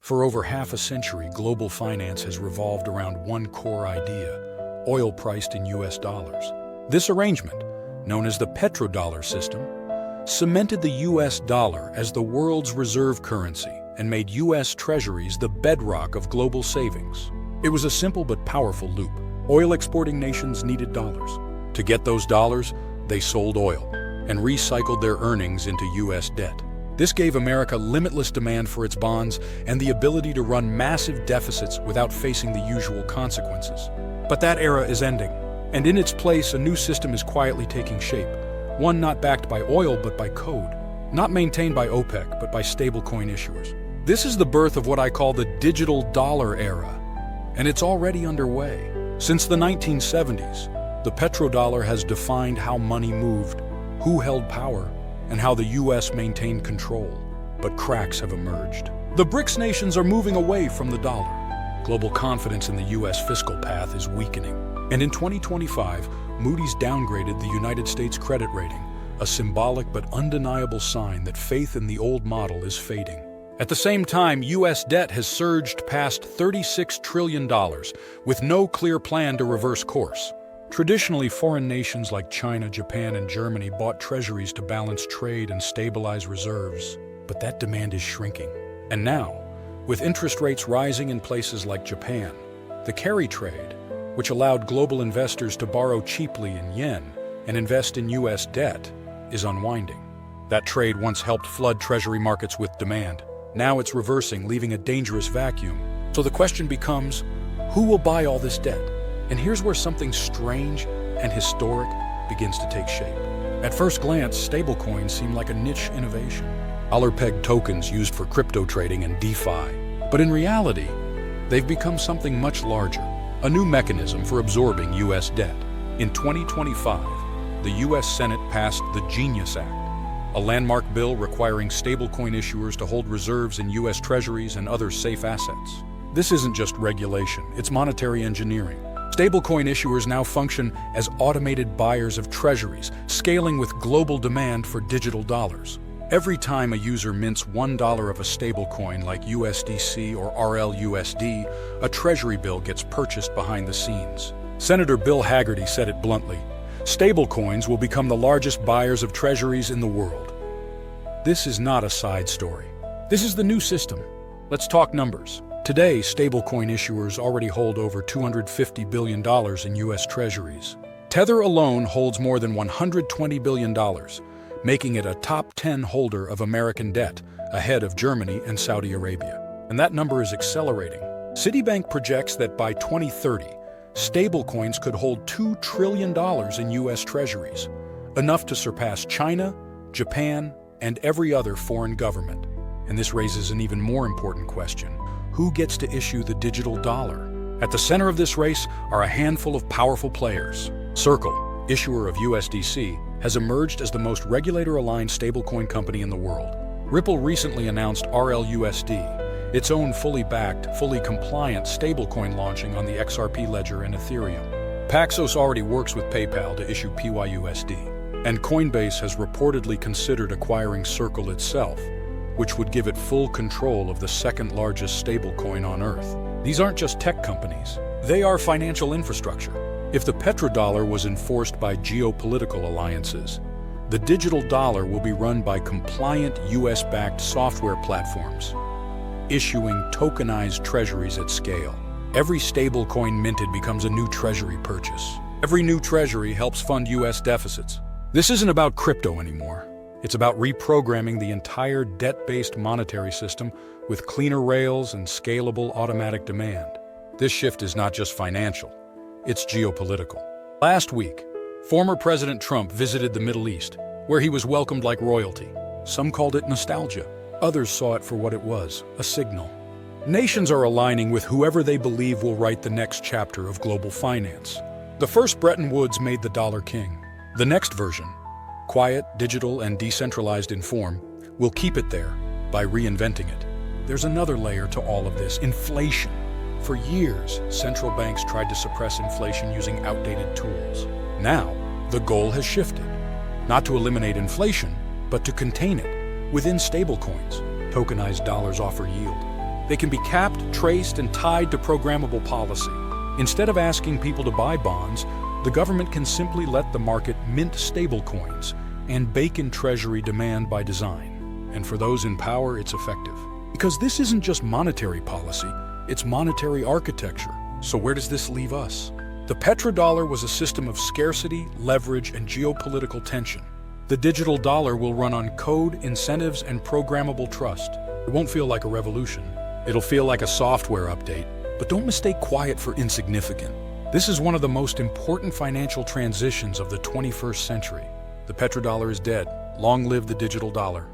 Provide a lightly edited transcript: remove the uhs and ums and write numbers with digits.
For over half a century, global finance has revolved around one core idea: oil priced in US dollars. This arrangement, known as the petrodollar system, cemented the US dollar as the world's reserve currency and made US treasuries the bedrock of global savings. It was a simple but powerful loop. Oil exporting nations needed dollars. To get those dollars, they sold oil and recycled their earnings into US debt. This gave America limitless demand for its bonds and the ability to run massive deficits without facing the usual consequences. But that era is ending, and in its place, a new system is quietly taking shape. One not backed by oil, but by code. Not maintained by OPEC, but by stablecoin issuers. This is the birth of what I call the digital dollar era, and it's already underway. Since the 1970s, the petrodollar has defined how money moved, who held power, and how the US maintained control. But cracks have emerged. The BRICS nations are moving away from the dollar. Global confidence in the US fiscal path is weakening. And in 2025, Moody's downgraded the United States credit rating, a symbolic but undeniable sign that faith in the old model is fading. At the same time, US debt has surged past $36 trillion, with no clear plan to reverse course. Traditionally, foreign nations like China, Japan, and Germany bought treasuries to balance trade and stabilize reserves. But that demand is shrinking. And now, with interest rates rising in places like Japan, the carry trade, which allowed global investors to borrow cheaply in yen and invest in US debt, is unwinding. That trade once helped flood treasury markets with demand. Now it's reversing, leaving a dangerous vacuum. So the question becomes, who will buy all this debt? And here's where something strange and historic begins to take shape. At first glance, stablecoins seem like a niche innovation. Dollar-pegged tokens used for crypto trading and DeFi. But in reality, they've become something much larger, a new mechanism for absorbing US debt. In 2025, the US Senate passed the Genius Act, a landmark bill requiring stablecoin issuers to hold reserves in US treasuries and other safe assets. This isn't just regulation, it's monetary engineering. Stablecoin issuers now function as automated buyers of treasuries, scaling with global demand for digital dollars. Every time a user mints $1 of a stablecoin like USDC or RLUSD, a treasury bill gets purchased behind the scenes. Senator Bill Hagerty said it bluntly: stablecoins will become the largest buyers of treasuries in the world. This is not a side story. This is the new system. Let's talk numbers. Today, stablecoin issuers already hold over $250 billion in US treasuries. Tether alone holds more than $120 billion, making it a top 10 holder of American debt, ahead of Germany and Saudi Arabia. And that number is accelerating. Citibank projects that by 2030, stablecoins could hold $2 trillion in US treasuries, enough to surpass China, Japan, and every other foreign government. And this raises an even more important question: who gets to issue the digital dollar? At the center of this race are a handful of powerful players. Circle, issuer of USDC, has emerged as the most regulator-aligned stablecoin company in the world. Ripple recently announced RLUSD, its own fully backed, fully compliant stablecoin launching on the XRP ledger and Ethereum. Paxos already works with PayPal to issue PYUSD, and Coinbase has reportedly considered acquiring Circle itself, which would give it full control of the second-largest stablecoin on Earth. These aren't just tech companies. They are financial infrastructure. If the petrodollar was enforced by geopolitical alliances, the digital dollar will be run by compliant US-backed software platforms, issuing tokenized treasuries at scale. Every stablecoin minted becomes a new treasury purchase. Every new treasury helps fund US deficits. This isn't about crypto anymore. It's about reprogramming the entire debt-based monetary system with cleaner rails and scalable automatic demand. This shift is not just financial, it's geopolitical. Last week, former President Trump visited the Middle East, where he was welcomed like royalty. Some called it nostalgia. Others saw it for what it was, a signal. Nations are aligning with whoever they believe will write the next chapter of global finance. The first Bretton Woods made the dollar king. The next version, quiet, digital, and decentralized in form, will keep it there by reinventing it. There's another layer to all of this: inflation. For years, central banks tried to suppress inflation using outdated tools. Now, the goal has shifted. Not to eliminate inflation, but to contain it within stablecoins. Tokenized dollars offer yield. They can be capped, traced, and tied to programmable policy. Instead of asking people to buy bonds, the government can simply let the market mint stablecoins and bake in Treasury demand by design. And for those in power, it's effective. Because this isn't just monetary policy, it's monetary architecture. So where does this leave us? The petrodollar was a system of scarcity, leverage, and geopolitical tension. The digital dollar will run on code, incentives, and programmable trust. It won't feel like a revolution. It'll feel like a software update. But don't mistake quiet for insignificant. This is one of the most important financial transitions of the 21st century. The petrodollar is dead. Long live the digital dollar.